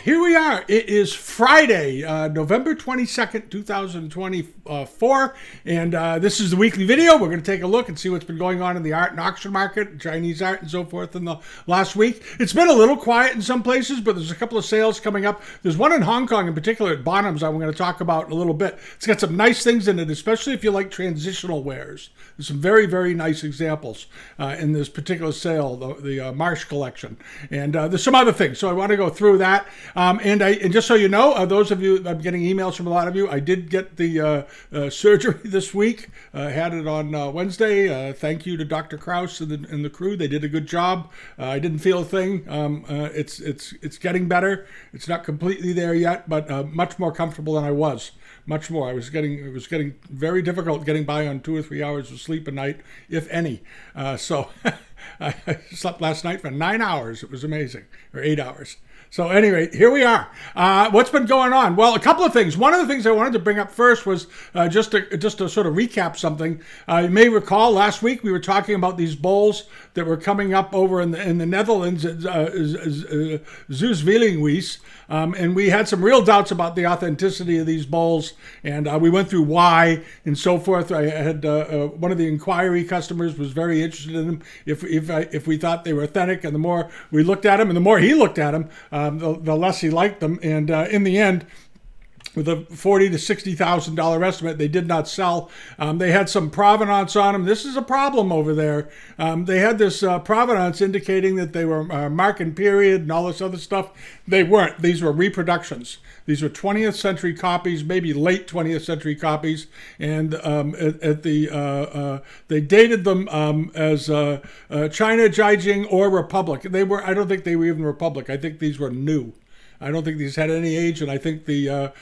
here we are. It is Friday, November 22nd, 2024, and this is the weekly video. We're going to take a look and see what's been going on in the art and auction market, Chinese art and so forth in the last week. It's been a little quiet in some places, but there's a couple of sales coming up. There's one in Hong Kong in particular at Bonham's I'm going to talk about in a little bit. It's got some nice things in it, especially if you like transitional wares. There's some very, very nice examples in this particular sale, the Marsh Collection. And there's some other things, so I want to go through that. And just so you know, those of you, I'm getting emails from a lot of you, I did get the surgery this week. Had it on Wednesday. Thank you to Dr. Krause and the crew. They did a good job. I didn't feel a thing. It's getting better. It's not completely there yet, but much more comfortable than I was. Much more. It was getting very difficult getting by on 2 or 3 hours of sleep a night, if any. So I slept last night for 9 hours. It was amazing, or 8 hours. So anyway, here we are. What's been going on? Well, a couple of things. One of the things I wanted to bring up first was just to sort of recap something. You may recall last week we were talking about these bowls that were coming up over in the Netherlands, Zeuswilingwies, and we had some real doubts about the authenticity of these bowls, and we went through why and so forth. I had one of the inquiry customers was very interested in them if we thought they were authentic, and the more we looked at them and the more he looked at them, the less he liked them. And in the end, with a $40,000 to $60,000 estimate, they did not sell. They had some provenance on them. This is a problem over there. They had this provenance indicating that they were Marcan period and all this other stuff. They weren't. These were reproductions. These were 20th century copies, maybe late 20th century copies, and they dated them as China, Jiajing, or Republic. I don't think they were even Republic. I think these were new. I don't think these had any age, and I think the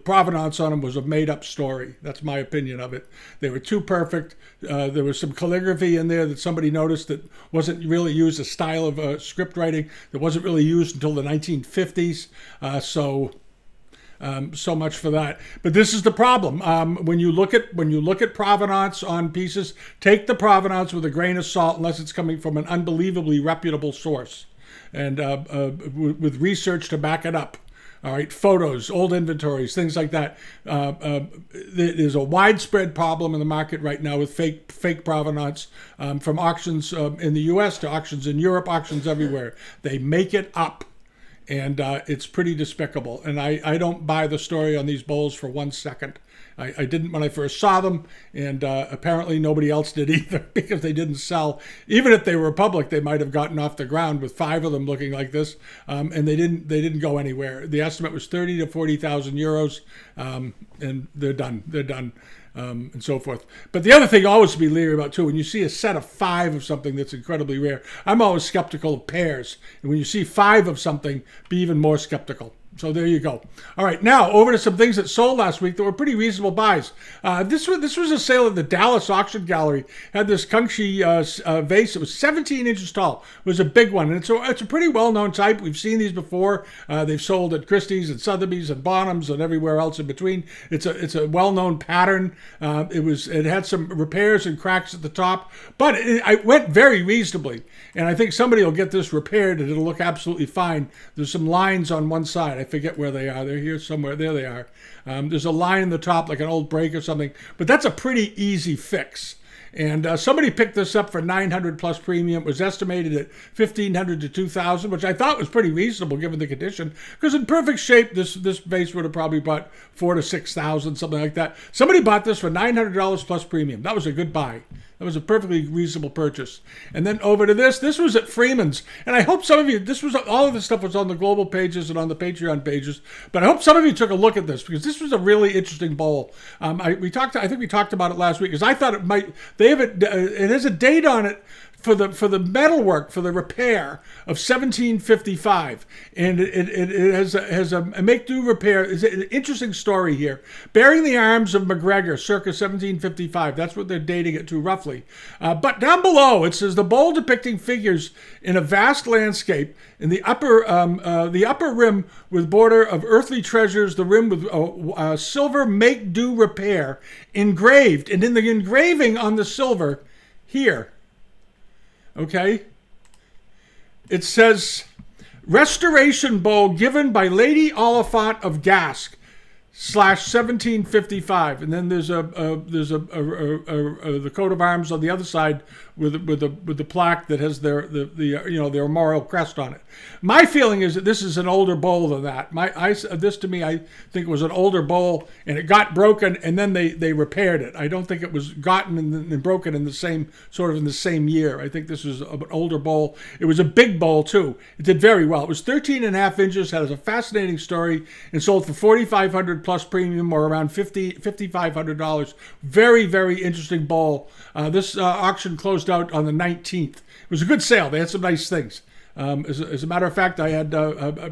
provenance on them was a made-up story. That's my opinion of it. They were too perfect. There was some calligraphy in there that somebody noticed that wasn't really used, a style of script writing that wasn't really used until the 1950s. So much for that. But this is the problem. When you look at provenance on pieces, take the provenance with a grain of salt, unless it's coming from an unbelievably reputable source, and with research to back it up. All right, photos, old inventories, things like that. There's a widespread problem in the market right now with fake provenance, from auctions in the U.S. to auctions in Europe, auctions everywhere. They make it up, and it's pretty despicable. And I don't buy the story on these bowls for 1 second. I didn't when I first saw them, and apparently nobody else did either, because they didn't sell. Even if they were public, they might have gotten off the ground with 5 of them looking like this, and they didn't go anywhere. The estimate was 30 to 40,000 euros, and they're done. They're done. And so forth. But the other thing always to be leery about too, when you see a set of 5 of something that's incredibly rare, I'm always skeptical of pairs. And when you see 5 of something, be even more skeptical. So there you go. All right, now over to some things that sold last week that were pretty reasonable buys. This was a sale at the Dallas Auction Gallery. Had this Kangxi vase. It was 17 inches tall. It was a big one, and it's a pretty well-known type. We've seen these before. They've sold at Christie's and Sotheby's and Bonham's and everywhere else in between. It's a well-known pattern. It had some repairs and cracks at the top, but it went very reasonably. And I think somebody will get this repaired and it'll look absolutely fine. There's some lines on one side. I forget where they are. They're here somewhere. There they are. There's a line in the top, like an old break or something. But that's a pretty easy fix. And somebody picked this up for $900 plus premium. It was estimated at $1,500 to $2,000, which I thought was pretty reasonable given the condition. Because in perfect shape, this vase would have probably bought $4,000 to $6,000, something like that. Somebody bought this for $900 plus premium. That was a good buy. That was a perfectly reasonable purchase. And then over to this. This was at Freeman's. And I hope some of you, all of this stuff was on the global pages and on the Patreon pages. But I hope some of you took a look at this, because this was a really interesting bowl. I think we talked about it last week, because I thought it might, it has a date on it for the metalwork, for the repair of 1755, and it has a make-do repair. It's an interesting story here. Bearing the arms of MacGregor, circa 1755. That's what they're dating it to, roughly. But down below, it says, the bowl depicting figures in a vast landscape, in the upper rim with border of earthly treasures, the rim with silver make-do repair, engraved, and in the engraving on the silver, here, okay, it says, Restoration bowl given by Lady Oliphant of Gask / 1755, and then there's the coat of arms on the other side with the plaque that has their memorial crest on it. My feeling is that this is an older bowl than that. This to me, I think it was an older bowl, and it got broken, and then they repaired it. I don't think it was gotten and broken in the same year. I think this was an older bowl. It was a big bowl too. It did very well. It was 13.5 inches, has a fascinating story, and sold for $4,500 plus premium, or around $5,500. Very, very interesting bowl. This auction closed out on the 19th. It was a good sale. They had some nice things. As a matter of fact, I had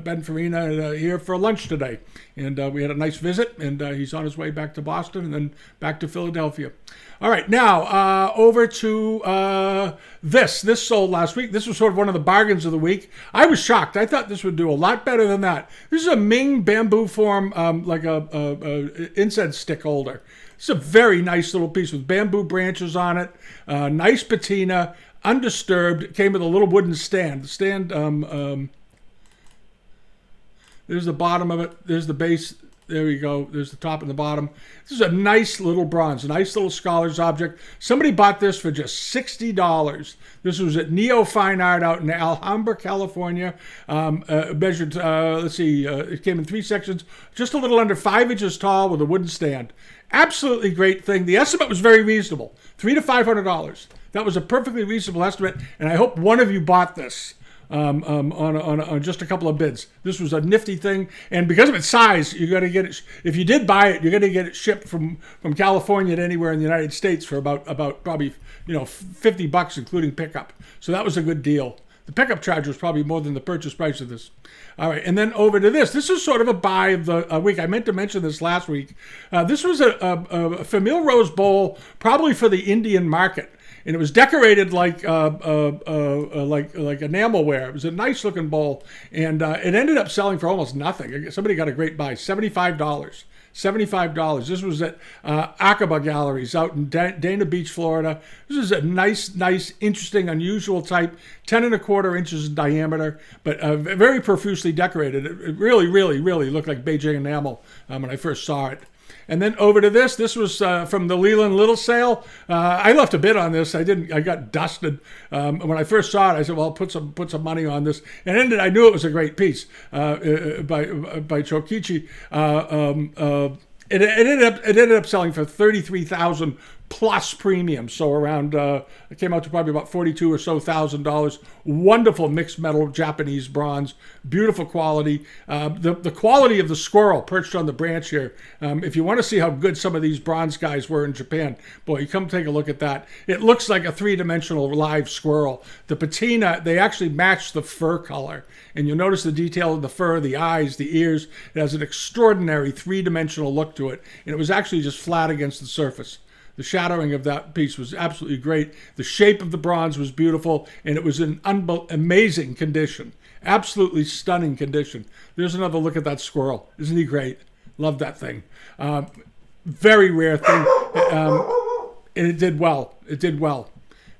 Ben Farina here for lunch today, and we had a nice visit, and he's on his way back to Boston and then back to Philadelphia. All right, now over to this. This sold last week. This was sort of one of the bargains of the week. I was shocked. I thought this would do a lot better than that. This is a Ming bamboo form, like a incense stick holder. It's a very nice little piece with bamboo branches on it, nice patina, undisturbed. It came with a little wooden stand. The stand, there's the bottom of it. There's the base. There you go. There's the top and the bottom. This is a nice little bronze, a nice little scholar's object. Somebody bought this for just $60. This was at Neo Fine Art out in Alhambra, California. Measured, it came in 3 sections, just a little under 5 inches tall with a wooden stand. Absolutely great thing. The estimate was very reasonable, $300 to $500. That was a perfectly reasonable estimate, and I hope one of you bought this on just a couple of bids. This was a nifty thing, and because of its size, you got to get it. If you did buy it, you're going to get it shipped from California to anywhere in the United States for about probably $50, including pickup. So that was a good deal. The pickup charge was probably more than the purchase price of this. All right, and then over to this. This is sort of a buy of the week. I meant to mention this last week. This was a Famille Rose bowl, probably for the Indian market. And it was decorated like enamelware. It was a nice looking bowl, and it ended up selling for almost nothing. Somebody got a great buy, $75. $75. This was at Aqaba Galleries out in Dana Beach, Florida. This is a nice, interesting, unusual type, 10¼ inches in diameter, but very profusely decorated. It really, really, really looked like Beijing enamel when I first saw it. And then over to this. This was from the Leland Little sale. I left a bid on this. I got dusted when I first saw it. I said, "Well, put some money on this." And I knew it was a great piece by Chokichi. It ended up selling for $33,000 plus premium, so around it came out to probably about $42,000 or so. Wonderful mixed metal Japanese bronze, beautiful quality. The quality of the squirrel perched on the branch here. If you want to see how good some of these bronze guys were in Japan, boy, you come take a look at that. It looks like a 3-dimensional live squirrel. The patina, they actually match the fur color. And you'll notice the detail of the fur, the eyes, the ears. It has an extraordinary 3-dimensional look to it. And it was actually just flat against the surface. The shadowing of that piece was absolutely great. The shape of the bronze was beautiful, and it was in amazing condition. Absolutely stunning condition. There's another look at that squirrel. Isn't he great? Love that thing. Very rare thing. And it did well. It did well.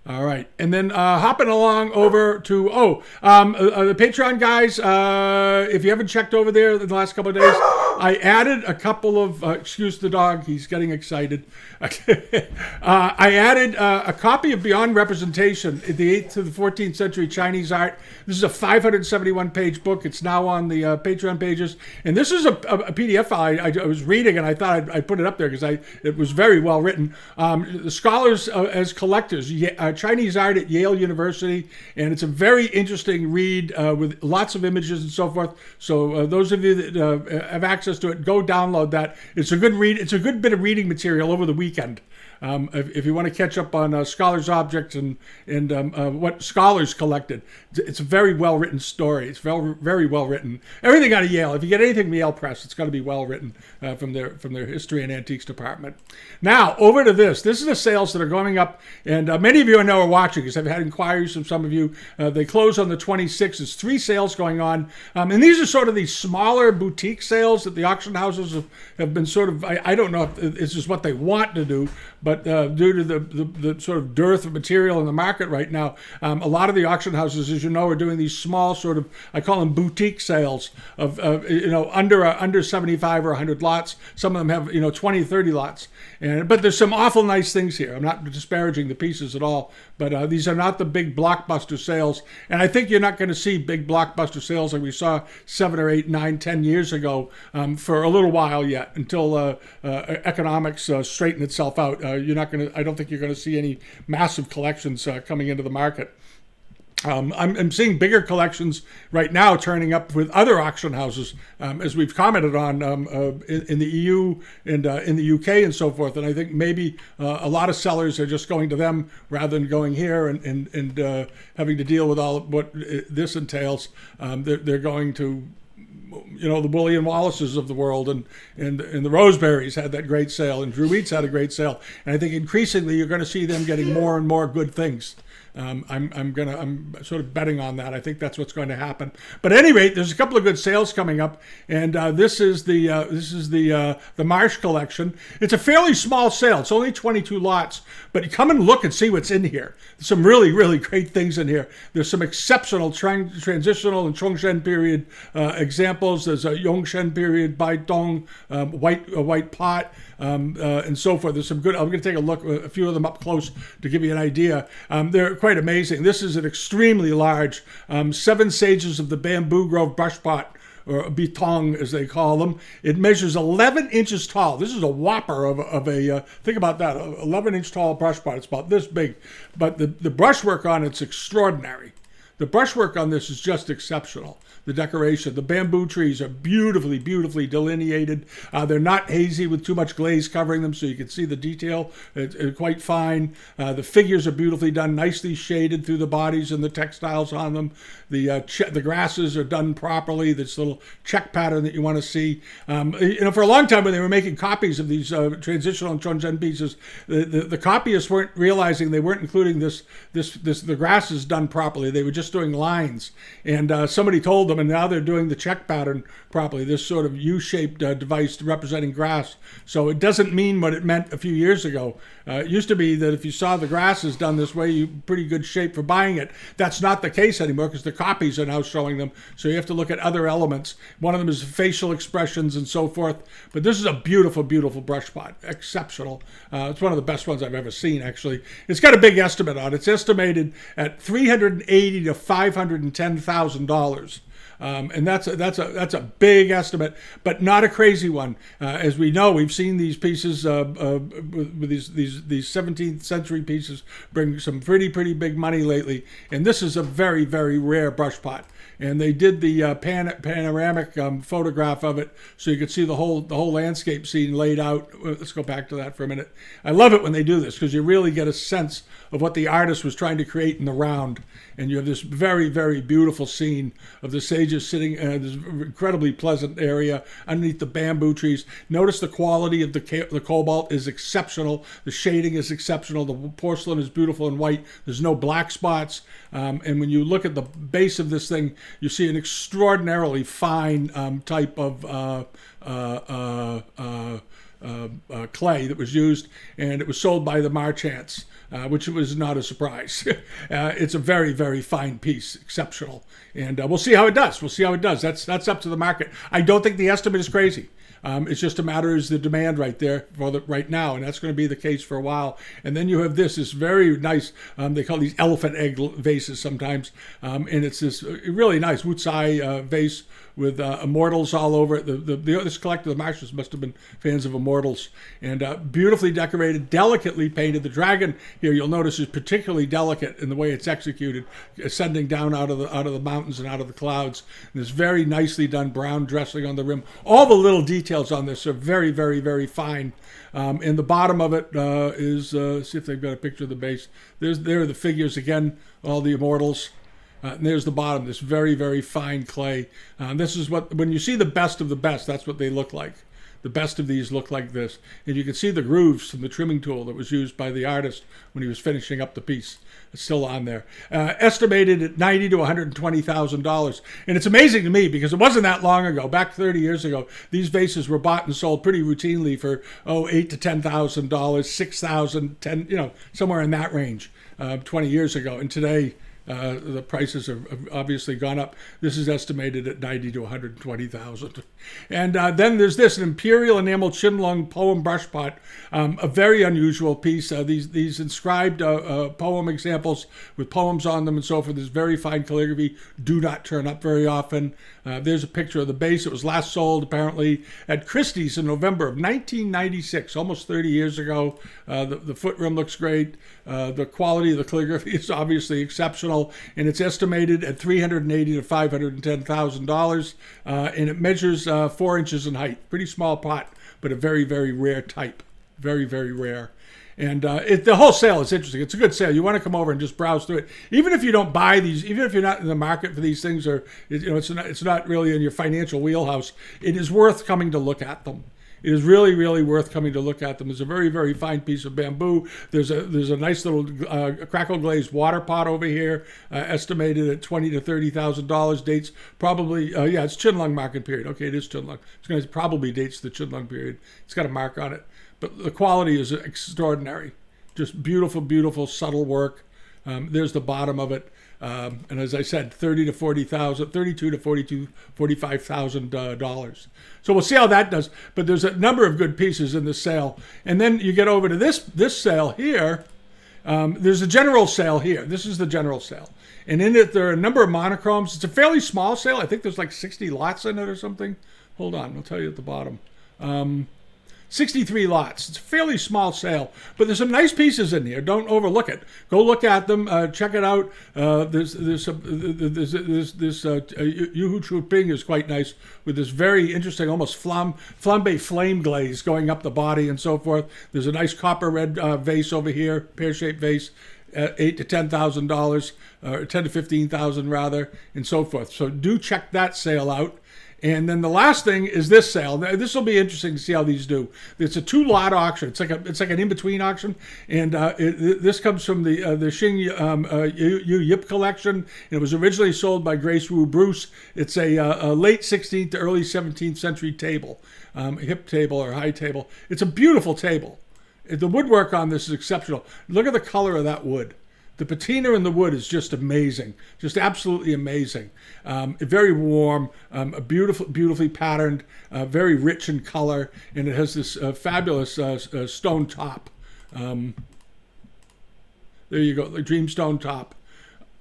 All right. And then hopping along over to, the Patreon guys, if you haven't checked over there in the last couple of days, I added a couple of, excuse the dog, he's getting excited. I added a copy of Beyond Representation, the 8th to the 14th century Chinese art. This is a 571-page book. It's now on the Patreon pages. And this is a PDF file I was reading, and I thought I'd put it up there because it was very well written. The scholars as collectors, Chinese art at Yale University, and it's a very interesting read with lots of images and so forth. So those of you that have access to it, go download that. It's a good read. It's a good bit of reading material over the weekend. If you want to catch up on scholars' objects and what scholars collected, it's a very well written story. It's very well written. Everything out of Yale. If you get anything from Yale Press, it's got to be well written from their history and antiques department. Now over to this. This is the sales that are going up, and many of you I know are watching because I've had inquiries from some of you. They close on the 26th. There's 3 sales going on, and these are sort of these smaller boutique sales that that the auction houses have been sort of, I don't know if it's just what they want to do, but due to the sort of dearth of material in the market right now, a lot of the auction houses, as you know, are doing these small sort of, I call them boutique sales of under 75 or 100 lots. Some of them have 20, 30 lots. But there's some awful nice things here. I'm not disparaging the pieces at all, but these are not the big blockbuster sales. And I think you're not going to see big blockbuster sales like we saw 7 or 8, 9, 10 years ago for a little while yet, until economics straighten itself out. I don't think you're going to see any massive collections coming into the market. I'm seeing bigger collections right now turning up with other auction houses, as we've commented on in the EU and in the UK and so forth. And I think maybe a lot of sellers are just going to them rather than going here and having to deal with all of what this entails. They're going to the William Wallaces of the world, and the Roseberries had that great sale, and Drew Eats had a great sale. And I think increasingly you're going to see them getting more and more good things. I'm sort of betting on that. I think that's what's going to happen. But at any rate, there's a couple of good sales coming up, and this is the Marsh Collection. It's a fairly small sale. It's only 22 lots, but you come and look and see what's in here. There's some really, really great things in here. There's some exceptional transitional and Chongzhen period examples. There's a Yongzhen period Baitong white pot. And so forth. There's some good. I'm going to take a look, a few of them up close to give you an idea. They're quite amazing. This is an extremely large 7 sages of the bamboo grove brush pot, or bitong as they call them. It measures 11 inches tall. This is a whopper of a think about that, 11-inch tall brush pot. It's about this big, but the brushwork on it's extraordinary. The brushwork on this is just exceptional. The decoration, the bamboo trees are beautifully, beautifully delineated. They're not hazy with too much glaze covering them, so you can see the detail. It's quite fine. The figures are beautifully done, nicely shaded through the bodies and the textiles on them. The grasses are done properly. This little check pattern that you want to see. For a long time when they were making copies of these transitional and Chongzhen pieces, the copyists weren't realizing they weren't including the grasses done properly. They were just doing lines, and somebody told them, and now they're doing the check pattern properly, this sort of U-shaped device representing grass. So it doesn't mean what it meant a few years ago. It used to be that if you saw the grasses done this way, you're pretty good shape for buying it. That's not the case anymore because the copies are now showing them. So you have to look at other elements. One of them is facial expressions and so forth. But this is a beautiful, beautiful brush pot. Exceptional. It's one of the best ones I've ever seen, actually. It's got a big estimate on it. It's estimated at $380,000 to $510,000. And that's a big estimate, but not a crazy one. As we know, we've seen these pieces with these 17th century pieces bring some pretty big money lately. And this is a very, very rare brush pot. And they did the panoramic photograph of it, so you could see the whole landscape scene laid out. Let's go back to that for a minute. I love it when they do this because you really get a sense of what the artist was trying to create in the round. And you have this very, very beautiful scene of the sages sitting in this incredibly pleasant area underneath the bamboo trees. Notice the quality of the cobalt is exceptional. The shading is exceptional. The porcelain is beautiful and white. There's no black spots. And when you look at the base of this thing, you see an extraordinarily fine type of clay that was used, and it was sold by the Marchands, which was not a surprise. It's a very, very fine piece, exceptional, and we'll see how it does. That's up to the market. I don't think the estimate is crazy. It's just a matter of the demand right there right now, and that's going to be the case for a while. And then you have this very nice, they call these elephant-egg vases sometimes, and it's this really nice Wucai vase with immortals all over it. This collector, the Marshes, must have been fans of immortals. And beautifully decorated, delicately painted. The dragon here, you'll notice, is particularly delicate in the way it's executed, ascending down out of the mountains and out of the clouds. And this very nicely done brown dressing on the rim. All the little details on this are very, very, very fine. In the bottom of it is, see if they've got a picture of the base. There are the figures again, all the immortals. And there's the bottom, this very, very fine clay. This is when you see the best of the best, that's what they look like. the best of these look like this. And you can see the grooves from the trimming tool that was used by the artist when he was finishing up the piece. It's still on there. Estimated at $90,000 to $120,000. And it's amazing to me because it wasn't that long ago, back 30 years ago, these vases were bought and sold pretty routinely for, $8,000 to $10,000, $6,000, $10,000, somewhere in that range 20 years ago. And today, the prices have obviously gone up. This is estimated at $90,000 to $120,000. And then there's this, an Imperial enamel chinlung poem brush pot, a very unusual piece. These inscribed poem examples with poems on them and so forth. There's very fine calligraphy, do not turn up very often. There's a picture of the base. It was last sold apparently at Christie's in November of 1996, almost 30 years ago. The foot rim looks great. The quality of the calligraphy is obviously exceptional, and it's estimated at $380,000 to $510,000, and it measures 4 inches in height. Pretty small pot, but a very, very rare type. Very, very rare. And the whole sale is interesting. It's a good sale. You want to come over and just browse through it. Even if you don't buy these, even if you're not in the market for these things, or it's not really in your financial wheelhouse, it is worth coming to look at them. It is really, really worth coming to look at them. There's a very, very fine piece of bamboo. There's a nice little crackle glazed water pot over here, estimated at $20,000 to $30,000. Dates probably, it's Chinlung market period. Okay, it is Chinlung. It's going to probably dates the Chinlung period. It's got a mark on it. But the quality is extraordinary. Just beautiful, beautiful, subtle work. There's the bottom of it. And as I said, $32,000 to $45,000. So we'll see how that does. But there's a number of good pieces in the sale. And then you get over to this sale here. There's a general sale here. This is the general sale. And in it, there are a number of monochromes. It's a fairly small sale. I think there's like 60 lots in it or something. Hold on, I'll tell you at the bottom. 63 lots. It's a fairly small sale, but there's some nice pieces in here. Don't overlook it. Go look at them. Check it out. This Yuhu Chu Ping is quite nice with this very interesting, almost flambe flame glaze going up the body and so forth. There's a nice copper red vase over here, pear-shaped vase. $8,000 to $10,000, or $10,000 to $15,000 rather, and so forth. So do check that sale out. And then the last thing is this sale. This will be interesting to see how these do. It's a 2-lot auction. It's like an in-between auction, and this comes from the Xing Yu Yip collection. And it was originally sold by Grace Wu Bruce. It's a late 16th to early 17th century table, hip table or high table. It's a beautiful table. The woodwork on this is exceptional. Look at the color of that wood. The patina in the wood is just amazing, just absolutely amazing. Very warm, beautifully patterned, very rich in color, and it has this fabulous stone top. There you go, the dreamstone top.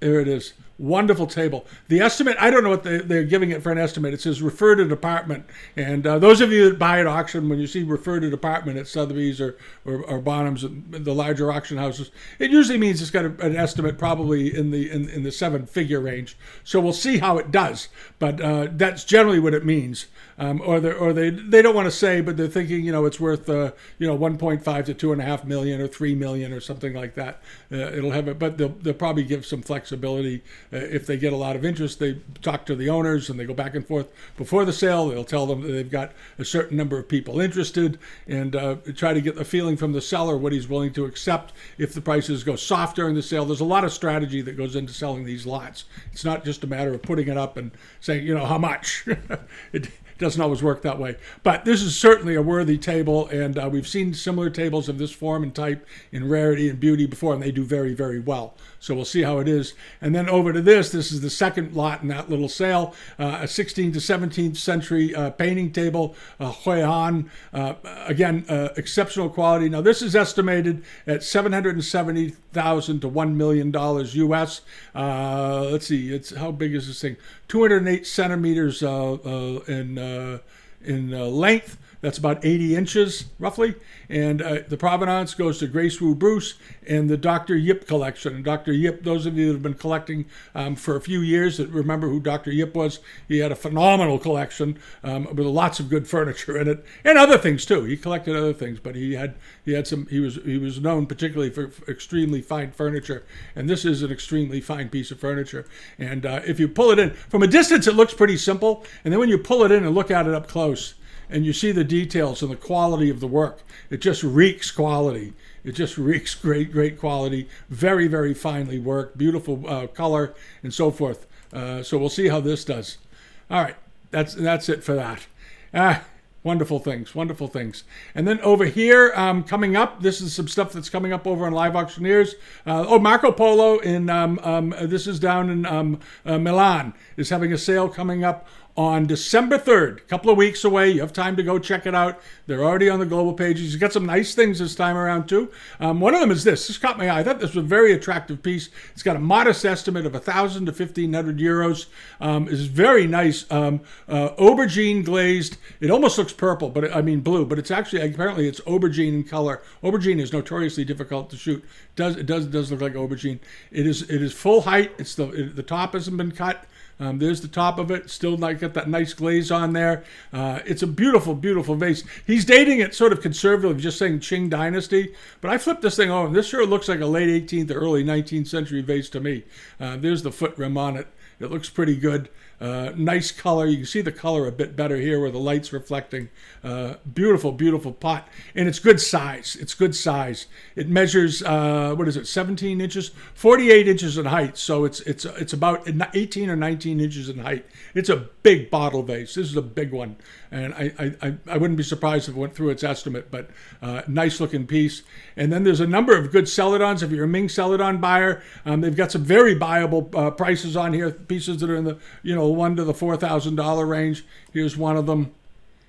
There it is. Wonderful table. The estimate, I don't know what they're giving it for an estimate. It says refer to department. And those of you that buy at auction, when you see refer to department at Sotheby's or Bonham's, the larger auction houses, it usually means it's got an estimate probably in the 7-figure range. So we'll see how it does. But that's generally what it means. Or they don't want to say, but they're thinking, it's worth 1.5 to 2.5 million or 3 million or something like that. It'll have it, but they'll probably give some flexibility. If they get a lot of interest, they talk to the owners and they go back and forth before the sale. They'll tell them that they've got a certain number of people interested, and try to get the feeling from the seller what he's willing to accept if the prices go soft during the sale. There's a lot of strategy that goes into selling these lots. It's not just a matter of putting it up and saying, how much. It doesn't always work that way. But this is certainly a worthy table, and we've seen similar tables of this form and type in rarity and beauty before, and they do very, very well. So we'll see how it is. And then over to this is the second lot in that little sale, a 16th to 17th century painting table, Huihan. Again, exceptional quality. Now this is estimated at $770,000 to $1 million US. Let's see, how big is this thing? 208 centimeters in length. That's about 80 inches, roughly. And the provenance goes to Grace Wu Bruce and the Dr. Yip collection. And Dr. Yip, those of you that have been collecting for a few years that remember who Dr. Yip was, he had a phenomenal collection with lots of good furniture in it, and other things too. He collected other things, but he was known particularly for extremely fine furniture. And this is an extremely fine piece of furniture. And if you pull it in from a distance, it looks pretty simple. And then when you pull it in and look at it up close, and you see the details and the quality of the work. It just reeks quality. It just reeks great quality. Very, very finely worked, beautiful color, and so forth. So we'll see how this does. All right, that's it for that. Wonderful things, wonderful things. And then over here, coming up, this is some stuff that's coming up over on Live Auctioneers. Marco Polo this is down in Milan, is having a sale coming up on December 3rd, a couple of weeks away. You have time to go check it out. They're already on the global pages. You've got some nice things this time around, too. One of them is this. This caught my eye. I thought this was a very attractive piece. It's got a modest estimate of 1,000 to 1,500 euros. It's very nice. Aubergine glazed. It almost looks purple, but I mean blue, but it's actually, apparently it's aubergine in color. Aubergine is notoriously difficult to shoot. It does look like aubergine. It is full height. The top hasn't been cut. There's the top of it. Still got that nice glaze on there. It's a beautiful, beautiful vase. He's dating it sort of conservative, just saying Qing Dynasty. But I flipped this thing over. This sure looks like a late 18th or early 19th century vase to me. There's the foot rim on it. It looks pretty good. Nice color. You can see the color a bit better here where the light's reflecting. Beautiful, beautiful pot. And it's good size. It's good size. It measures, 17 inches? 48 inches in height. So it's about 18 or 19 inches in height. It's a big bottle vase. This is a big one. And I wouldn't be surprised if it went through its estimate, but nice looking piece. And then there's a number of good Celadons. If you're a Ming Celadon buyer, they've got some very buyable prices on here. Pieces that are in the, $1,000 to the $4,000 range. Here's one of them.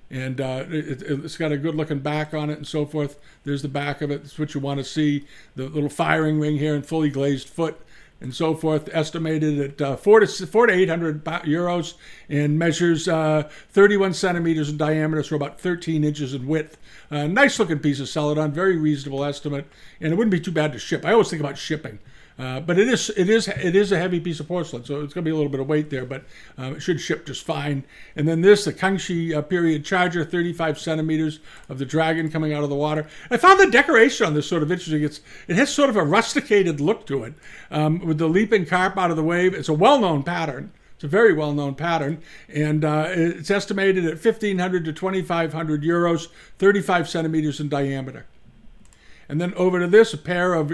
And it's got a good looking back on it and so forth. There's the back of it. That's what you want to see. The little firing ring here and fully glazed foot and so forth. Estimated at 400 to 800 euros and measures 31 centimeters in diameter, so about 13 inches in width. Nice looking piece of Celadon. Very reasonable estimate. And it wouldn't be too bad to ship. I always think about shipping. But it is a heavy piece of porcelain, so it's going to be a little bit of weight there, but it should ship just fine. And then the Kangxi period charger, 35 centimeters of the dragon coming out of the water. I found the decoration on this sort of interesting. It has sort of a rusticated look to it, with the leaping carp out of the wave. It's a well-known pattern. It's a very well-known pattern, and it's estimated at 1,500 to 2,500 euros, 35 centimeters in diameter. And then over to this, a pair of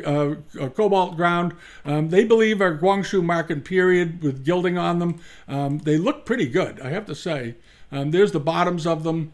cobalt ground. They believe are Guangxu market period with gilding on them. They look pretty good, I have to say. There's the bottoms of them.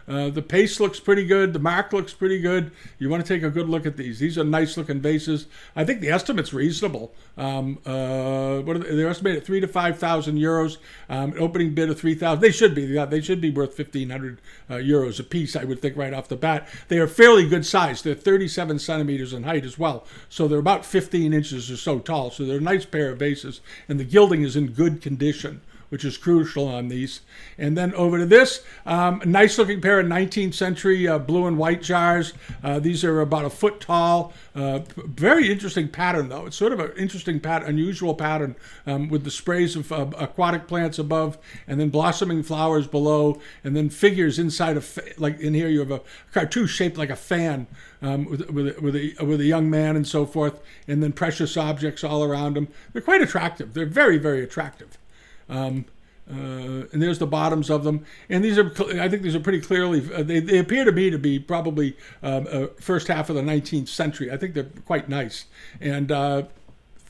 The paste looks pretty good. The mark looks pretty good. You want to take a good look at these. These are nice looking vases. I think the estimate's reasonable. They're estimated at 3,000 to 5,000 euros. Opening bid of 3,000. They should be. They should be worth 1,500 euros a piece, I would think, right off the bat. They are fairly good size. They're 37 centimeters in height as well. So they're about 15 inches or so tall. So they're a nice pair of vases. And the gilding is in good condition, which is crucial on these. And then over to this, nice looking pair of 19th century blue and white jars. These are about a foot tall. Very interesting pattern though. It's sort of an interesting pattern, unusual pattern, with the sprays of aquatic plants above and then blossoming flowers below and then figures inside of, like in here you have a cartoon shaped like a fan, with a young man and so forth, and then precious objects all around them. They're quite attractive. They're very, very attractive. And there's the bottoms of them. And I think these are pretty clearly, they appear to me to be probably first half of the 19th century. I think they're quite nice. And $3,000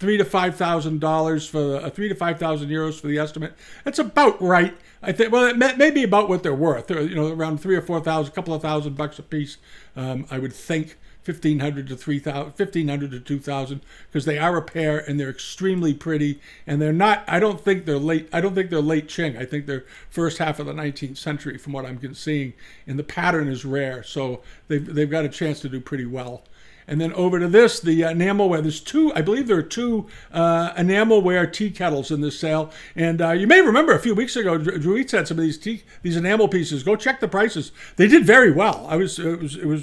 to $5,000 for 3,000 to 5,000 euros for the estimate. That's about right. I think. Well, it may be about what they're worth. Around 3,000 or 4,000, a couple of $1,000 a piece. I would think. 1,500 to 3,000, 1,500 to 2,000, because they are a pair and they're extremely pretty, and they're not. I don't think they're late Qing. I think they're first half of the 19th century, from what I'm seeing, and the pattern is rare, so they've got a chance to do pretty well. And then over to this, the Enamelware. I believe there are two Enamelware tea kettles in this sale. And you may remember a few weeks ago, Druid had some of these enamel pieces. Go check the prices. They did very well. It was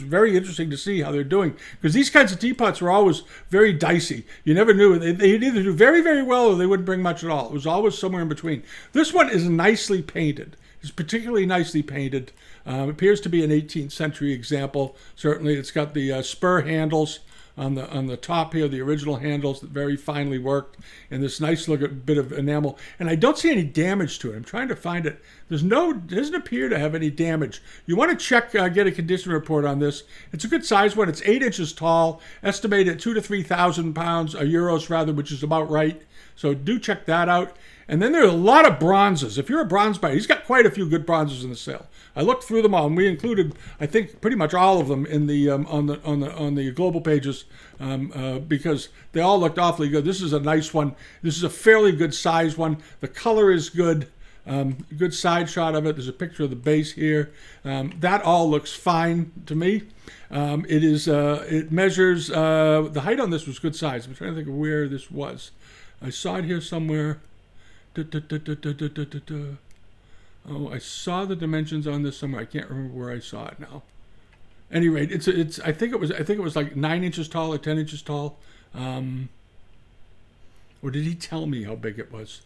very interesting to see how they're doing, because these kinds of teapots were always very dicey. You never knew. They'd either do very, very well or they wouldn't bring much at all. It was always somewhere in between. This one is nicely painted. It's particularly nicely painted. Appears to be an 18th century example. Certainly, it's got the spur handles on the top here, the original handles, very finely worked, and this nice looking bit of enamel. And I don't see any damage to it. I'm trying to find it. Doesn't appear to have any damage. You want to check, get a condition report on this. It's a good size one. It's 8 inches tall, estimated at 2,000 to 3,000 pounds, euros rather, which is about right. So do check that out. And then there are a lot of bronzes. If you're a bronze buyer, he's got quite a few good bronzes in the sale. I looked through them all, and we included, I think, pretty much all of them in the on the global pages because they all looked awfully good. This is a nice one. This is a fairly good size one. The color is good. Good side shot of it. There's a picture of the base here. That all looks fine to me. It measures the height on this was good size. I'm trying to think of where this was. I saw it here somewhere. Oh, I saw the dimensions on this somewhere. I can't remember where I saw it now. At any rate, it's. I think it was like 9 inches tall or 10 inches tall. Or did he tell me how big it was?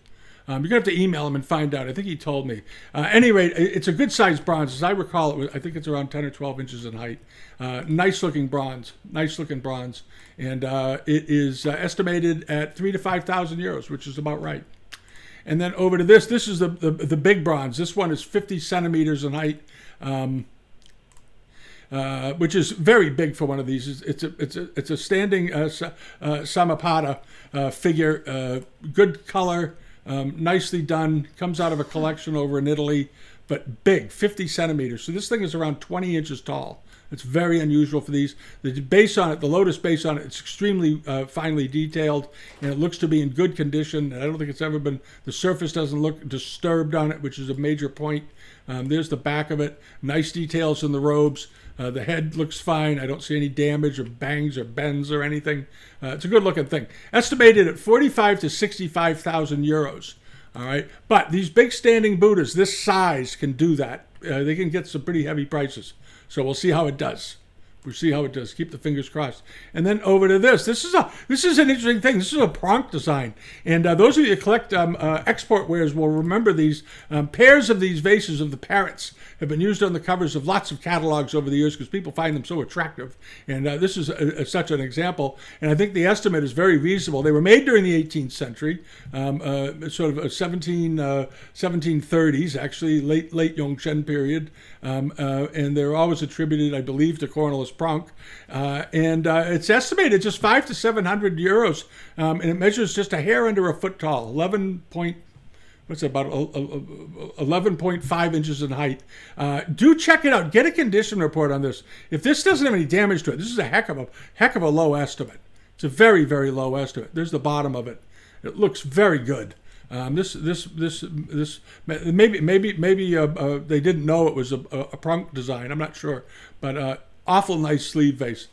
You're gonna have to email him and find out. I think he told me. At any rate, it's a good sized bronze. As I recall, I think it's around 10 or 12 inches in height. Nice looking bronze. And it is estimated at 3,000 to 5,000 euros, which is about right. And then over to this. This is the big bronze. This one is 50 centimeters in height, which is very big for one of these. It's a standing Samapada figure. Good color, nicely done. Comes out of a collection over in Italy, but big, 50 centimeters. So this thing is around 20 inches tall. It's very unusual for these. The base on it, the lotus base on it, it's extremely finely detailed, and it looks to be in good condition. I don't think it's ever been, the surface doesn't look disturbed on it, which is a major point. There's the back of it. Nice details in the robes. The head looks fine. I don't see any damage or bangs or bends or anything. It's a good looking thing. Estimated at 45 to 65,000 euros. All right. But these big standing Buddhas, this size, can do that. They can get some pretty heavy prices. So we'll see how it does. We'll see how it does. Keep the fingers crossed. And then over to this. This is an interesting thing. This is a Pronk design. And those of you who collect export wares will remember these pairs of these vases of the parrots have been used on the covers of lots of catalogs over the years because people find them so attractive. And this is such an example. And I think the estimate is very reasonable. They were made during the 18th century, sort of 1730s, actually, late Yongzheng period. And they're always attributed, I believe, to Cornelis Pronk. And it's estimated just 500 to 700 euros. And it measures just a hair under a foot tall, 11.5 inches in height. Do check it out. Get a condition report on this. If this doesn't have any damage to it, this is a heck of a low estimate. It's a very, very low estimate. There's the bottom of it. It looks very good. This maybe they didn't know it was a Pronk design. I'm not sure, but awful nice sleeve vase.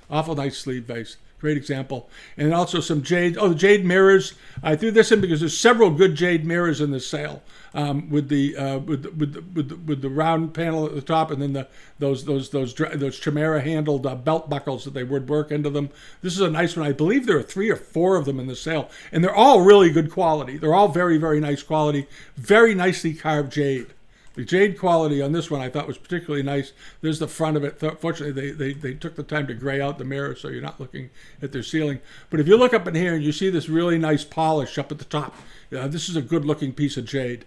Great example. And also some jade. Oh, the jade mirrors. I threw this in because there's several good jade mirrors in this sale. With the round panel at the top, and then those chimera handled belt buckles that they would work into them. This is a nice one. I believe there are 3 or 4 of them in the sale, and they're all really good quality. They're all very, very nice quality. Very nicely carved jade. The jade quality on this one I thought was particularly nice. There's the front of it. Fortunately, they took the time to gray out the mirror so you're not looking at their ceiling. But if you look up in here and you see this really nice polish up at the top, this is a good looking piece of jade.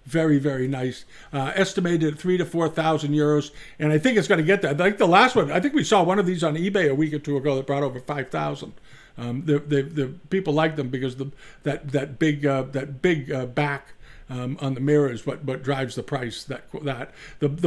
Very, very nice. Estimated at 3,000 to 4,000 euros, and I think it's going to get that. Like the last one, I think we saw one of these on eBay a week or two ago that brought over 5,000. The people like them because that big back on the mirror is what drives the price. The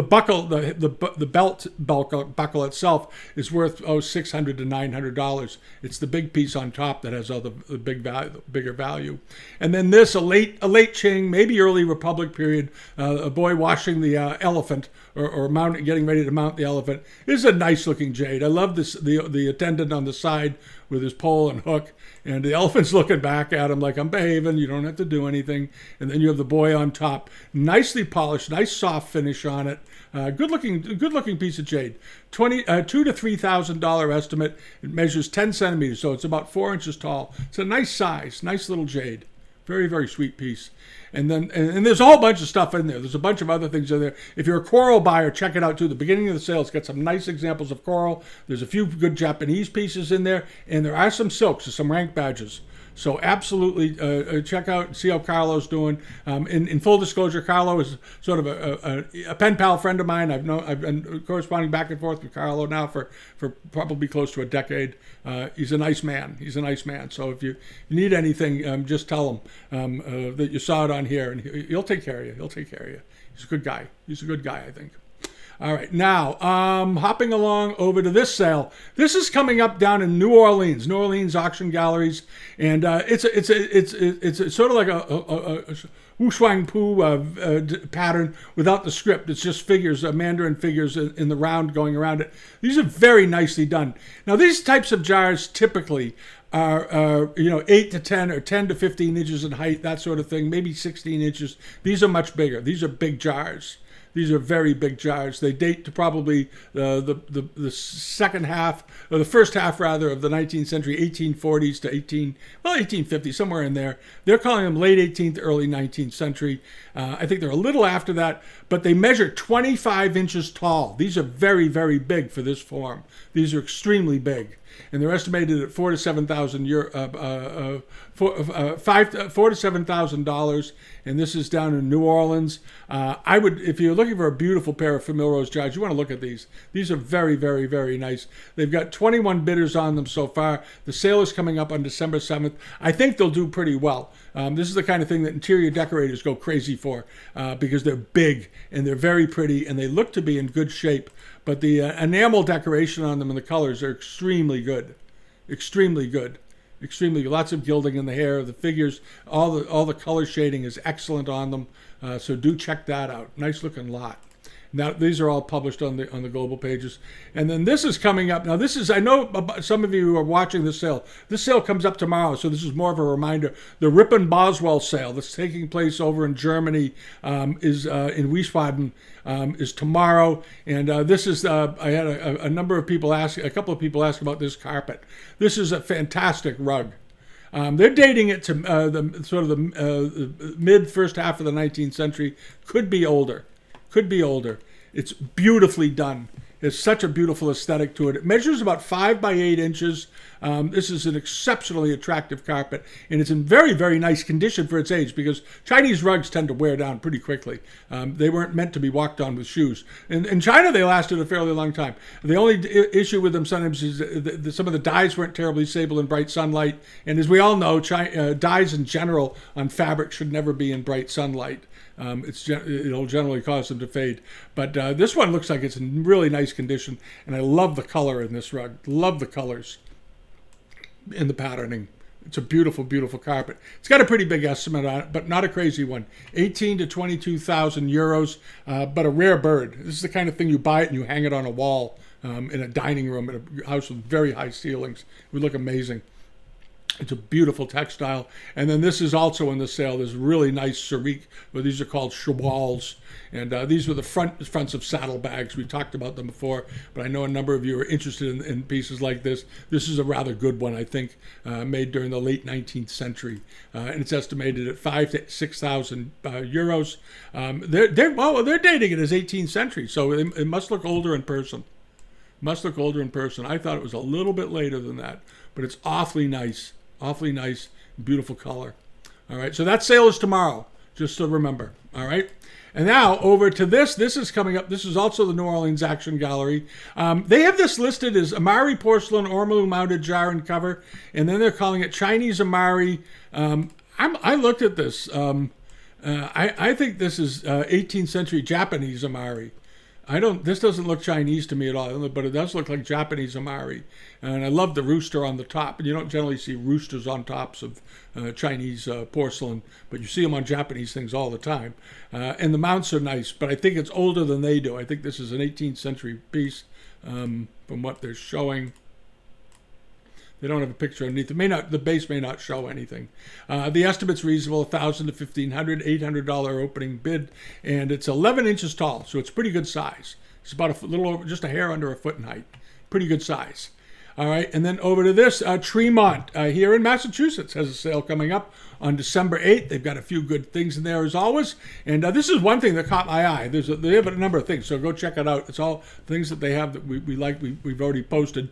buckle, the belt buckle itself is worth $600 to $900. It's the big piece on top that has all the bigger value. And then this a late Qing, maybe early Republic period, a boy washing the elephant or getting ready to mount the elephant. This is a nice looking jade. I love this the attendant on the side with his pole and hook, and the elephant's looking back at him like, I'm behaving, you don't have to do anything. And then you have the boy on top, nicely polished, nice soft finish on it. Good looking piece of jade. $2,000 to $3,000 estimate. It measures 10 centimeters, so it's about 4 inches tall. It's a nice size, nice little jade. Very, very sweet piece. And then, and there's a whole bunch of stuff in there. There's a bunch of other things in there. If you're a coral buyer, check it out too. The beginning of the sale, it's got some nice examples of coral. There's a few good Japanese pieces in there, and there are some silks, some rank badges. So absolutely check out and see how Carlo's doing. In full disclosure, Carlo is sort of a pen pal friend of mine. I've been corresponding back and forth with Carlo now for probably close to a decade. He's a nice man. So if you need anything, just tell him that you saw it on here, and he'll take care of you. He's a good guy. I think. All right, now hopping along over to this sale. This is coming up down in New Orleans Auction Galleries, and it's sort of like a Wu Shuang Pu pattern without the script. It's just figures, Mandarin figures in the round going around it. These are very nicely done. Now these types of jars typically are 8 to 10 or 10 to 15 inches in height, that sort of thing, maybe 16 inches. These are much bigger. These are big jars. These are very big jars. They date to probably the second half, or the first half rather, of the 19th century, 1840s to 1850, somewhere in there. They're calling them late 18th, early 19th century. I think they're a little after that, but they measure 25 inches tall. These are very, very big for this form. These are extremely big. And they're estimated at $4,000 to $7,000, and this is down in New Orleans. If you're looking for a beautiful pair of Familrose jars, you want to look at these. These are very, very, very nice. They've got 21 bidders on them so far. The sale is coming up on December 7th. I think they'll do pretty well. This is the kind of thing that interior decorators go crazy for because they're big and they're very pretty and they look to be in good shape. But the enamel decoration on them and the colors are extremely good. Lots of gilding in the hair, the figures, all the color shading is excellent on them. So do check that out. Nice looking lot. Now these are all published on the global pages, and then this is coming up. Now this is, I know some of you are watching this sale. This sale comes up tomorrow, so this is more of a reminder. The Ripon Boswell sale that's taking place over in Germany is in Wiesbaden. Is tomorrow, and this is. I had a couple of people ask about this carpet. This is a fantastic rug. They're dating it to the mid first half of the 19th century. Could be older. It's beautifully done. It's such a beautiful aesthetic to it. It measures about 5 by 8 inches. This is an exceptionally attractive carpet, and it's in very, very nice condition for its age because Chinese rugs tend to wear down pretty quickly. They weren't meant to be walked on with shoes. In China, they lasted a fairly long time. The only issue with them sometimes is that some of the dyes weren't terribly stable in bright sunlight, and as we all know, dyes in general on fabric should never be in bright sunlight. It'll generally cause them to fade. But this one looks like it's in really nice condition, and I love the color in this rug. Love the colors in the patterning. It's a beautiful, beautiful carpet. It's got a pretty big estimate on it, but not a crazy one. 18 to 22,000 euros, but a rare bird. This is the kind of thing you buy it and you hang it on a wall in a dining room in a house with very high ceilings. It would look amazing. It's a beautiful textile. And then this is also in the sale. There's really nice cerise, well, these are called chevals. And these were the fronts of saddlebags. We talked about them before, but I know a number of you are interested in pieces like this. This is a rather good one, I think, made during the late 19th century. And it's estimated at 5,000 to 6,000 euros. They're dating it as 18th century, so it must look older in person. I thought it was a little bit later than that, but it's awfully nice, beautiful color. All right, so that sale is tomorrow, just to remember. All right, and now over to this. This is coming up. This is also the New Orleans Action Gallery. They have this listed as Amari porcelain ormolu mounted jar and cover, and then they're calling it Chinese Amari. I looked at this. I think this is 18th century Japanese Amari. This doesn't look Chinese to me at all, but it does look like Japanese Amari. And I love the rooster on the top. And you don't generally see roosters on tops of Chinese porcelain, but you see them on Japanese things all the time. And the mounts are nice, but I think it's older than they do. I think this is an 18th century piece from what they're showing. They don't have a picture underneath. The base may not show anything. The estimate's reasonable, $1,000 to $1,500, $800 opening bid, and it's 11 inches tall, so it's pretty good size. It's about a little over, just a hair under a foot in height. Pretty good size. All right, and then over to this, Tremont here in Massachusetts has a sale coming up on December 8th. They've got a few good things in there as always. And this is one thing that caught my eye. They have a number of things, so go check it out. It's all things that they have that we like, we've already posted.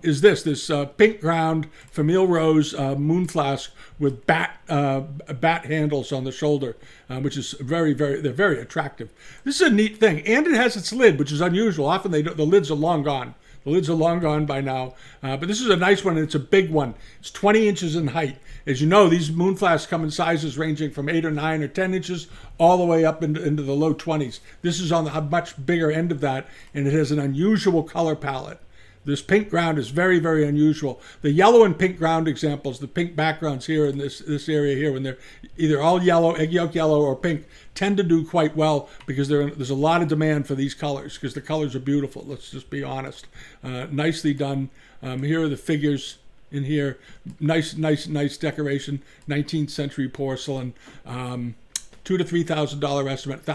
Is this pink ground Famille Rose moon flask with bat handles on the shoulder, which is they're very attractive. This is a neat thing. And it has its lid, which is unusual. Often the lids are long gone. The lids are long gone by now, but this is a nice one, and it's a big one. It's 20 inches in height. As you know, these moon flasks come in sizes ranging from 8 or 9 or 10 inches all the way up into the low 20s. This is on the much bigger end of that, and it has an unusual color palette. This pink ground is very, very unusual. The yellow and pink ground examples, the pink backgrounds here in this area here, when they're either all yellow, egg yolk yellow, or pink, tend to do quite well because there's a lot of demand for these colors because the colors are beautiful. Let's just be honest. Nicely done. Here are the figures in here. Nice decoration. 19th century porcelain. $2,000 to $3,000 estimate.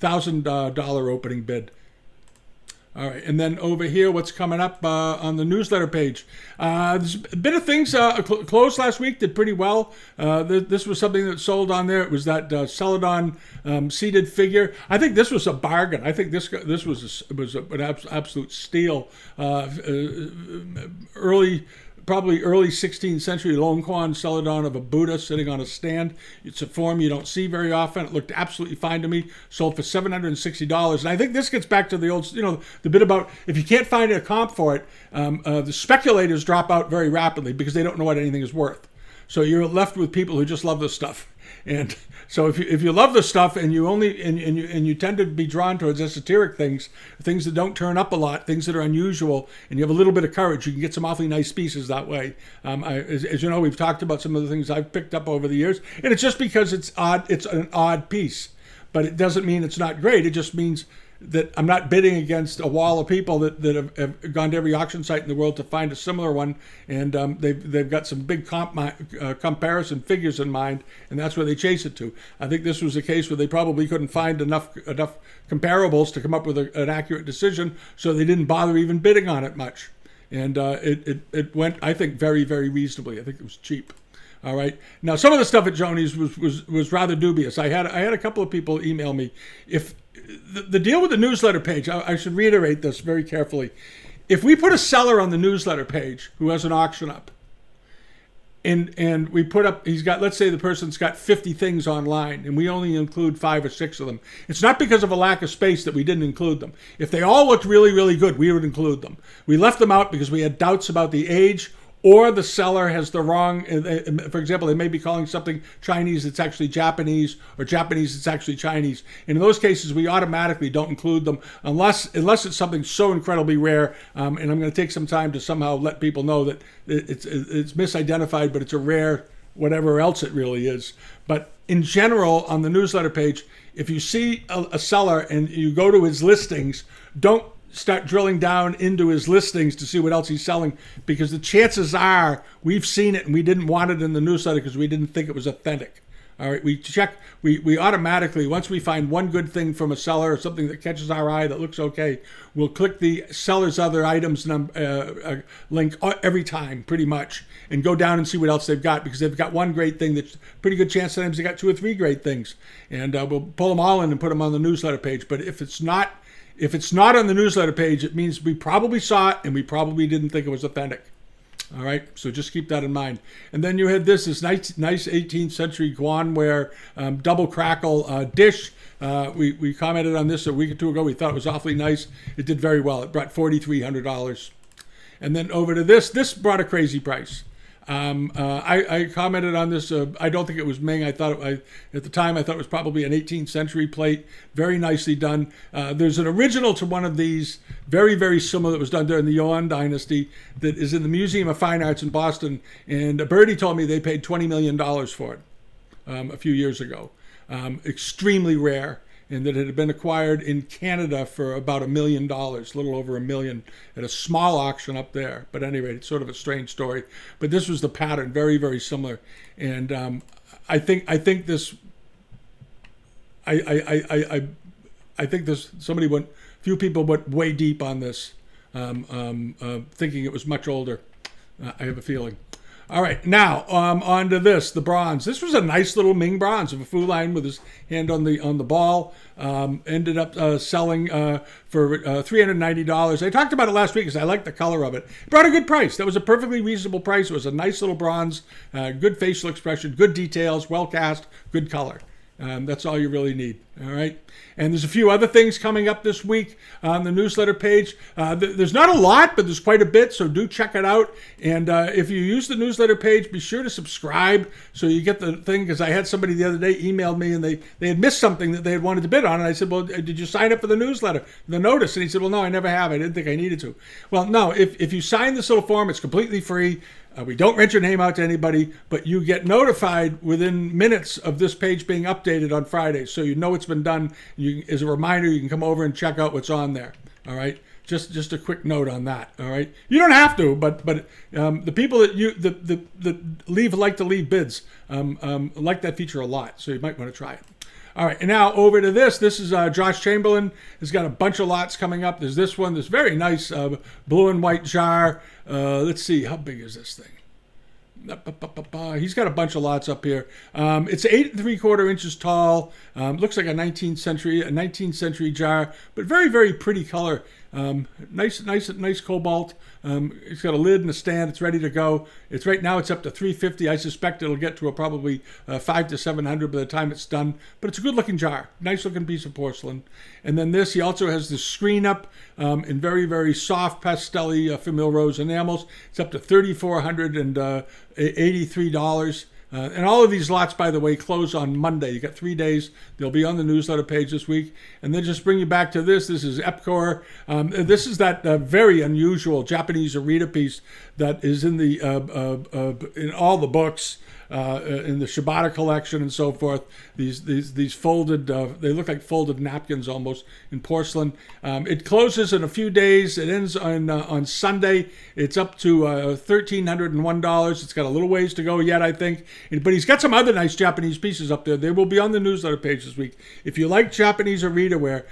$1,000 opening bid. All right, and then over here, what's coming up on the newsletter page? There's a bit of things closed last week, did pretty well. This was something that sold on there. It was that Celadon seated figure. I think this was a bargain. I think this was an absolute steal. Probably early 16th century lone quan Celadon of a Buddha sitting on a stand. It's a form you don't see very often. It looked absolutely fine to me. Sold for $760. And I think this gets back to the old, the bit about if you can't find a comp for it, the speculators drop out very rapidly because they don't know what anything is worth. So you're left with people who just love this stuff. And so if you love this stuff and you tend to be drawn towards esoteric things that don't turn up a lot, things that are unusual, and you have a little bit of courage, you can get some awfully nice pieces that way. As you know, we've talked about some of the things I've picked up over the years, and it's just because it's odd. It's an odd piece, but it doesn't mean it's not great. It just means that I'm not bidding against a wall of people that have gone to every auction site in the world to find a similar one, and they've got some big comparison figures in mind, and that's where they chase it to. I think this was a case where they probably couldn't find enough comparables to come up with an accurate decision, so they didn't bother even bidding on it much, and it went, I think, very, very reasonably. I think it was cheap. All right. Now, some of the stuff at Joni's was rather dubious. I had a couple of people email me. If the deal with the newsletter page, I should reiterate this very carefully. If we put a seller on the newsletter page who has an auction up, and we put up, let's say the person's got 50 things online, and we only include 5 or 6 of them. It's not because of a lack of space that we didn't include them. If they all looked really, really good, we would include them. We left them out because we had doubts about the age, or the seller has the wrong, for example, they may be calling something Chinese that's actually Japanese, or Japanese that's actually Chinese. And in those cases, we automatically don't include them unless it's something so incredibly rare. And I'm going to take some time to somehow let people know that it's misidentified, but it's a rare whatever else it really is. But in general, on the newsletter page, if you see a seller and you go to his listings, don't start drilling down into his listings to see what else he's selling, because the chances are we've seen it and we didn't want it in the newsletter because we didn't think it was authentic. All right, we automatically, once we find one good thing from a seller or something that catches our eye that looks okay, we'll click the seller's other items link every time pretty much and go down and see what else they've got, because they've got one great thing that's pretty good chance sometimes they got 2 or 3 great things, and we'll pull them all in and put them on the newsletter page. But if it's not on the newsletter page, it means we probably saw it and we probably didn't think it was authentic. All right, so just keep that in mind. And then you had this nice 18th century Guanware double crackle dish. We commented on this a week or 2 ago. We thought it was awfully nice. It did very well. It brought $4,300. And then over to this brought a crazy price. I commented on this. I don't think it was Ming. At the time, I thought it was probably an 18th century plate. Very nicely done. There's an original to one of these, very, very similar, that was done during the Yuan dynasty, that is in the Museum of Fine Arts in Boston. And Birdie told me they paid $20 million for it a few years ago. Extremely rare. And that it had been acquired in Canada for about $1 million, a little over $1 million, at a small auction up there. But at any rate, it's sort of a strange story. But this was the pattern, very, very similar. And I think this few people went way deep on this. thinking it was much older. I have a feeling. All right, now on to this, the bronze. This was a nice little Ming bronze of a Fuline with his hand on the ball. Ended up selling for $390. I talked about it last week because I liked the color of it. It brought a good price. That was a perfectly reasonable price. It was a nice little bronze, good facial expression, good details, well cast, good color. That's all you really need. All right. And there's a few other things coming up this week on the newsletter page. There's not a lot, but there's quite a bit, so do check it out. And if you use the newsletter page, be sure to subscribe so you get the thing, because I had somebody the other day emailed me and they had missed something that they had wanted to bid on. And I said, well, did you sign up for the newsletter, the notice? And he said, well, no, I never have. I didn't think I needed to. Well, no, if you sign this little form, it's completely free. We don't rent your name out to anybody, but you get notified within minutes of this page being updated on Friday. So you know it's been done. As a reminder, you can come over and check out what's on there. All right. Just a quick note on that. All right. You don't have to, but the people that like to leave bids like that feature a lot. So you might want to try it. All right, and now over to this. This is Josh Chamberlain. He's got a bunch of lots coming up. There's this one, this very nice blue and white jar. Let's see, how big is this thing? He's got a bunch of lots up here. It's 8 3/4 inches tall. Looks like a 19th century jar, but very, very pretty color. Nice cobalt. It's got a lid and a stand. It's ready to go. It's right now. It's up to $350. I suspect it'll get to probably $500 to $700 by the time it's done. But it's a good-looking jar. Nice-looking piece of porcelain. And then this, he also has the screen up in very, very soft pastel-y Famille Rose enamels. It's up to $3,483. And all of these lots, by the way, close on Monday. You got 3 days. They'll be on the newsletter page this week. And then just bring you back to this. This is Epcor. This is that very unusual Japanese Arita piece that is in the in all the books. In the Shibata collection and so forth, these folded, they look like folded napkins almost in porcelain. It closes in a few days. It ends on Sunday. It's up to $1,301. It's got a little ways to go yet, I think. But he's got some other nice Japanese pieces up there. They will be on the newsletter page this week. If you like Japanese Arita ware,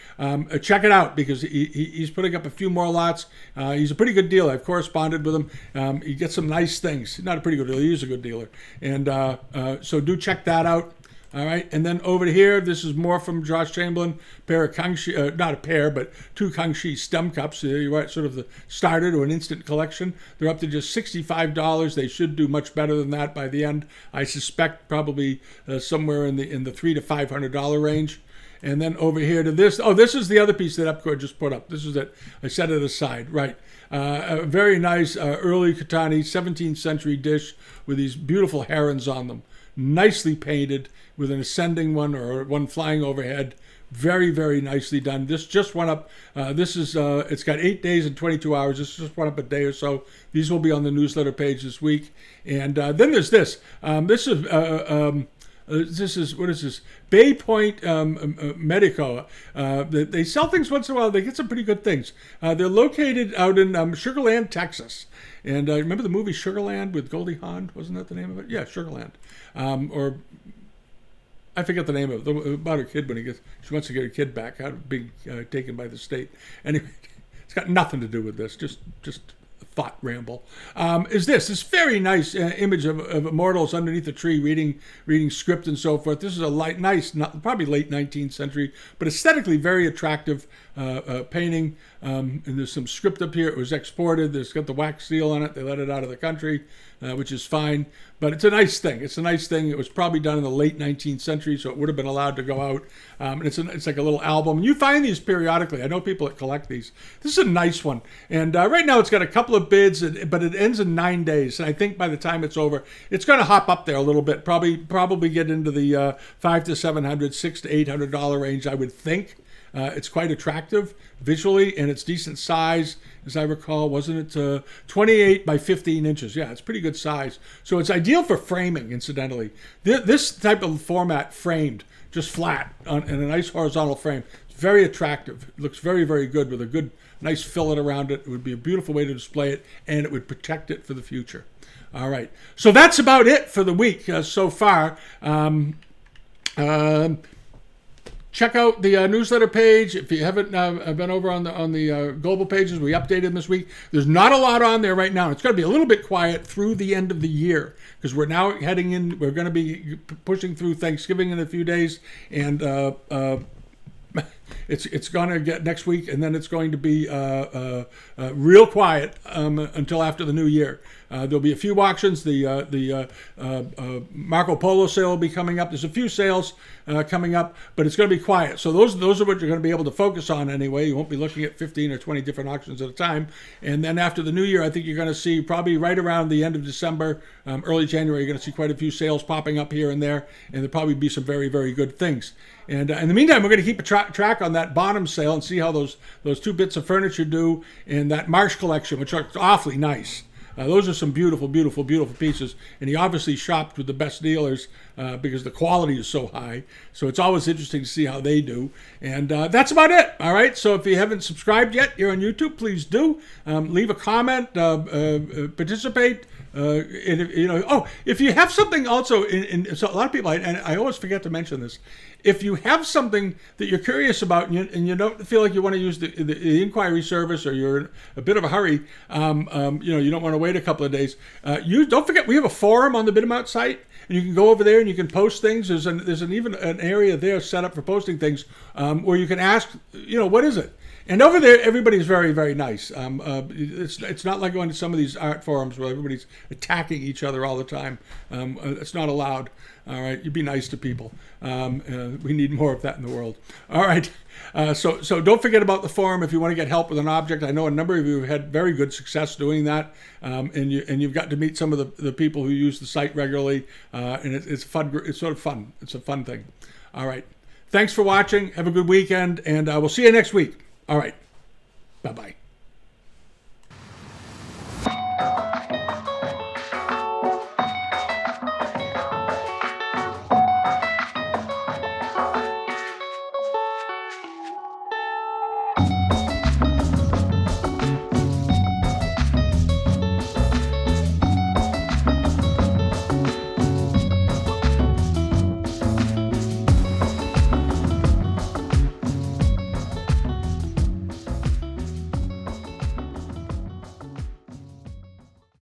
check it out because he's putting up a few more lots. He's a pretty good dealer. I've corresponded with him. He gets some nice things. Not a pretty good dealer. He is a good dealer. And so do check that out. All right, and then over here, this is more from Josh Chamberlain. Pair of Kangxi, not a pair, but 2 Kangxi stem cups. You're right, sort of the starter to an instant collection. They're up to just $65. They should do much better than that by the end. I suspect probably somewhere in the $300 to $500 range. And then over here to this. Oh, this is the other piece that Epcor just put up. This is it. I set it aside. Right. A very nice early Katani 17th century dish with these beautiful herons on them. Nicely painted with an ascending one or one flying overhead. Very, very nicely done. This just went up. It's got 8 days and 22 hours. This just went up a day or so. These will be on the newsletter page this week. And then there's this. This is what is this? Bay Point Medico. They sell things once in a while. They get some pretty good things. They're located out in Sugarland, Texas. And remember the movie Sugarland with Goldie Hawn? Wasn't that the name of it? Yeah, Sugarland. Or I forget the name of it. About her kid when she wants to get her kid back out of being taken by the state. Anyway, it's got nothing to do with this. Just thought ramble. Is this very nice image of immortals underneath a tree reading script and so forth. This is a nice, probably late 19th century, but aesthetically very attractive painting. And there's some script up here. It was exported. It's got the wax seal on it. They let it out of the country, which is fine. But it's a nice thing. It was probably done in the late 19th century, so it would have been allowed to go out. And it's like a little album. You find these periodically. I know people that collect these. This is a nice one. And right now it's got a couple of bids, but it ends in 9 days. And I think by the time it's over, it's going to hop up there a little bit. Probably get into the $500 to $700, $600 to $800 range, I would think. It's quite attractive visually, and it's decent size, as I recall. Wasn't it 28 by 15 inches? Yeah, it's pretty good size. So it's ideal for framing, incidentally. This type of format framed, just flat, in a nice horizontal frame. It's very attractive. It looks very, very good with a good, nice fillet around it. It would be a beautiful way to display it, and it would protect it for the future. All right. So that's about it for the week so far. Check out the newsletter page. If you haven't been over on the global pages, we updated them this week. There's not a lot on there right now. It's going to be a little bit quiet through the end of the year because we're now heading in. We're going to be pushing through Thanksgiving in a few days, and it's going to get next week, and then it's going to be real quiet until after the new year. There'll be a few auctions. The Marco Polo sale will be coming up. There's a few sales coming up, but it's going to be quiet. So those are what you're going to be able to focus on anyway. You won't be looking at 15 or 20 different auctions at a time. And then after the new year, I think you're going to see probably right around the end of December, early January, you're going to see quite a few sales popping up here and there, and there'll probably be some very, very good things. And in the meantime, we're going to keep a track on that Bonham sale and see how those two bits of furniture do in that Marsh collection, which are awfully nice. Those are some beautiful, beautiful, beautiful pieces. And he obviously shopped with the best dealers because the quality is so high. So it's always interesting to see how they do. And that's about it. All right. So if you haven't subscribed yet, you're on YouTube, please do. Leave a comment, participate. If you have something also, so a lot of people, and I always forget to mention this, if you have something that you're curious about and you don't feel like you want to use the inquiry service, or you're in a bit of a hurry, you don't want to wait a couple of days, don't forget we have a forum on the Bidamount site, and you can go over there and you can post things. There's even an area there set up for posting things where you can ask, what is it? And over there, everybody's very, very nice. It's not like going to some of these art forums where everybody's attacking each other all the time. It's not allowed. All right, you be nice to people. We need more of that in the world. All right, so don't forget about the forum if you want to get help with an object. I know a number of you have had very good success doing that, and you've got to meet some of the people who use the site regularly, and it's fun. It's sort of fun. It's a fun thing. All right, thanks for watching. Have a good weekend, and we'll see you next week. All right. Bye-bye.